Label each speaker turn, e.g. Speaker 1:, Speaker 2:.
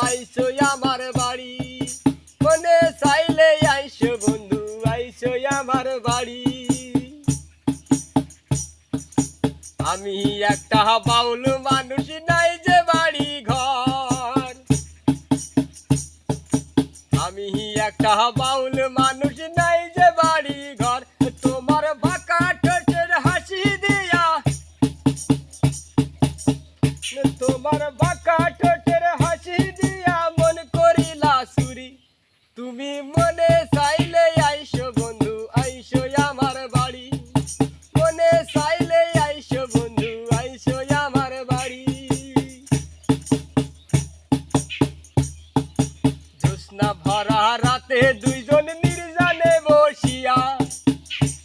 Speaker 1: আইসো আমার বাড়ি, মনে চাইলে আইসো বন্ধু আইসো আমার বাড়ি। আমি একটা বাউল মানুষ, নাই যে বাড়ি ঘর। আমি একটা বাউল মানুষ, নাই যে বাড়ি ঘর। তোমার বাঁকা ঠোঁটের হাসি দিয়া, তোমার বাঁকা ঠোঁটের হাসি দিয়া মন করিলা চুরি। তুমি মনে চাইলে আইসো বন্ধু আইসো আমার বাড়ি।